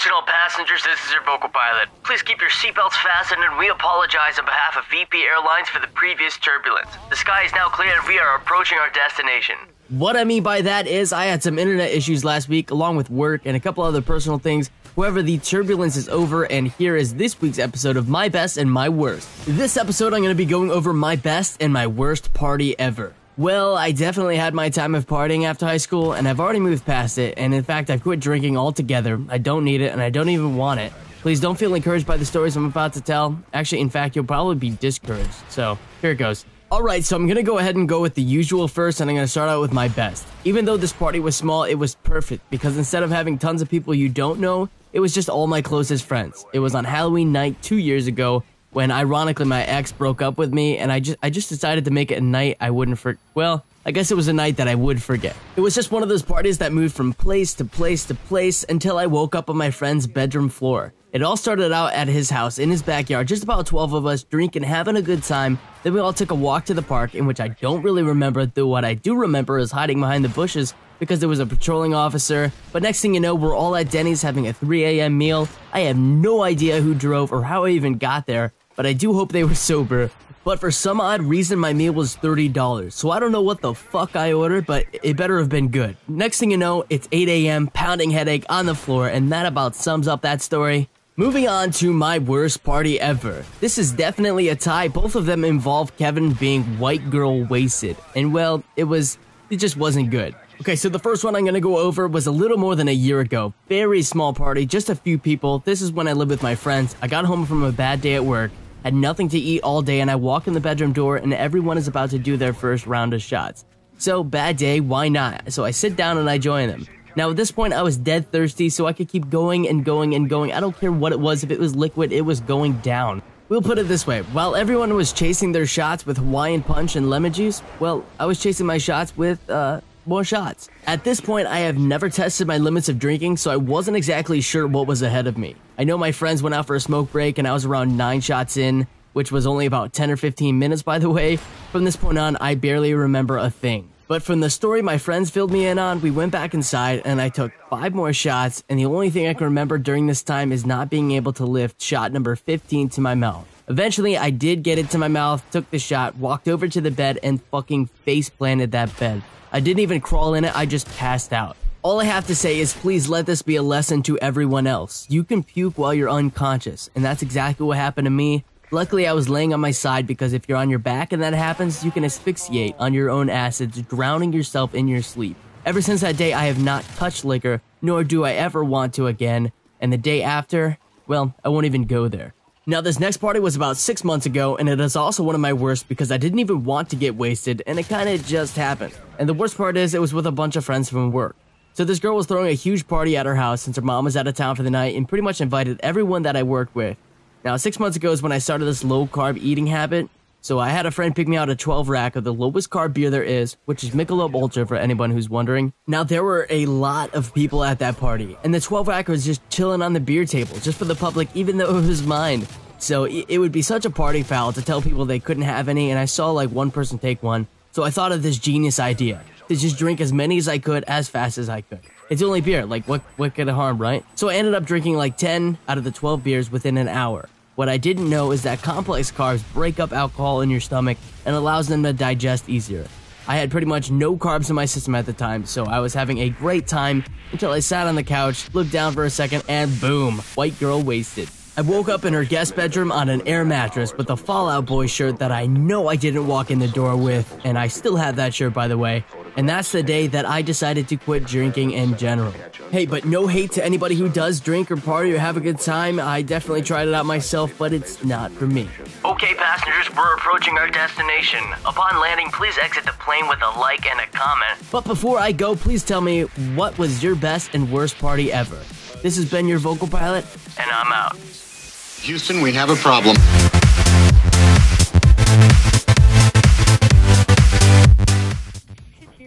Attention all passengers, this is your Vocal Pilot. Please keep your seatbelts fastened and we apologize on behalf of VP Airlines for the previous turbulence. The sky is now clear and we are approaching our destination. What I mean by that is I had some internet issues last week along with work and a couple other personal things. However, the turbulence is over and here is this week's episode of My Best and My Worst. This episode I'm going to be going over my best and my worst party ever. Well, I definitely had my time of partying after high school, and I've already moved past it, and in fact, I've quit drinking altogether. I don't need it, and I don't even want it. Please don't feel encouraged by the stories I'm about to tell. Actually, in fact, you'll probably be discouraged. So, here it goes. Alright, so I'm gonna go ahead and go with the usual first, and I'm gonna start out with my best. Even though this party was small, it was perfect, because instead of having tons of people you don't know, it was just all my closest friends. It was on Halloween night 2 years ago, when ironically my ex broke up with me, and I just decided to make it a night I wouldn't well, I guess it was a night that I would forget. It was just one of those parties that moved from place to place to place until I woke up on my friend's bedroom floor. It all started out at his house in his backyard, just about 12 of us drinking, having a good time. Then we all took a walk to the park, in which I don't really remember, though what I do remember is hiding behind the bushes because there was a patrolling officer. But next thing you know, we're all at Denny's having a 3 a.m. meal. I have no idea who drove or how I even got there, but I do hope they were sober. But for some odd reason, my meal was $30, so I don't know what the fuck I ordered, but it better have been good. Next thing you know, it's 8 a.m., pounding headache on the floor, and that about sums up that story. Moving on to my worst party ever. This is definitely a tie. Both of them involve Kevin being white girl wasted, and well, it just wasn't good. Okay, so the first one I'm gonna go over was a little more than a year ago. Very small party, just a few people. This is when I lived with my friends. I got home from a bad day at work, had nothing to eat all day, and I walk in the bedroom door and everyone is about to do their first round of shots. So, bad day, why not? So I sit down and I join them. Now at this point I was dead thirsty, so I could keep going and going and going. I don't care what it was, if it was liquid, it was going down. We'll put it this way, while everyone was chasing their shots with Hawaiian Punch and lemon juice, well, I was chasing my shots with, more shots. At this point, I have never tested my limits of drinking, so I wasn't exactly sure what was ahead of me. I know my friends went out for a smoke break and I was around 9 shots in, which was only about 10 or 15 minutes by the way. From this point on, I barely remember a thing. But from the story my friends filled me in on, we went back inside and I took 5 more shots, and the only thing I can remember during this time is not being able to lift shot number 15 to my mouth. Eventually, I did get it to my mouth, took the shot, walked over to the bed, and fucking face planted that bed. I didn't even crawl in it, I just passed out. All I have to say is please let this be a lesson to everyone else. You can puke while you're unconscious, and that's exactly what happened to me. Luckily, I was laying on my side because if you're on your back and that happens, you can asphyxiate on your own acids, drowning yourself in your sleep. Ever since that day, I have not touched liquor, nor do I ever want to again, and the day after, well, I won't even go there. Now, this next party was about 6 months ago, and it is also one of my worst because I didn't even want to get wasted, and it kinda just happened. And the worst part is, it was with a bunch of friends from work. So this girl was throwing a huge party at her house since her mom was out of town for the night, and pretty much invited everyone that I worked with. Now, 6 months ago is when I started this low-carb eating habit, so I had a friend pick me out a 12-rack of the lowest carb beer there is, which is Michelob Ultra for anyone who's wondering. Now, there were a lot of people at that party, and the 12-rack was just chilling on the beer table, just for the public, even though it was mine. So it would be such a party foul to tell people they couldn't have any, and I saw like one person take one. So I thought of this genius idea, to just drink as many as I could, as fast as I could. It's only beer, like what could it harm, right? So I ended up drinking like 10 out of the 12 beers within an hour. What I didn't know is that complex carbs break up alcohol in your stomach and allows them to digest easier. I had pretty much no carbs in my system at the time, so I was having a great time until I sat on the couch, looked down for a second, and boom, white girl wasted. I woke up in her guest bedroom on an air mattress with a Fall Out Boy shirt that I know I didn't walk in the door with, and I still have that shirt by the way. And that's the day that I decided to quit drinking in general. Hey, but no hate to anybody who does drink or party or have a good time. I definitely tried it out myself, but it's not for me. Okay, passengers, we're approaching our destination. Upon landing, please exit the plane with a like and a comment. But before I go, please tell me, what was your best and worst party ever? This has been your Vocal Pilot, and I'm out. Houston, we have a problem.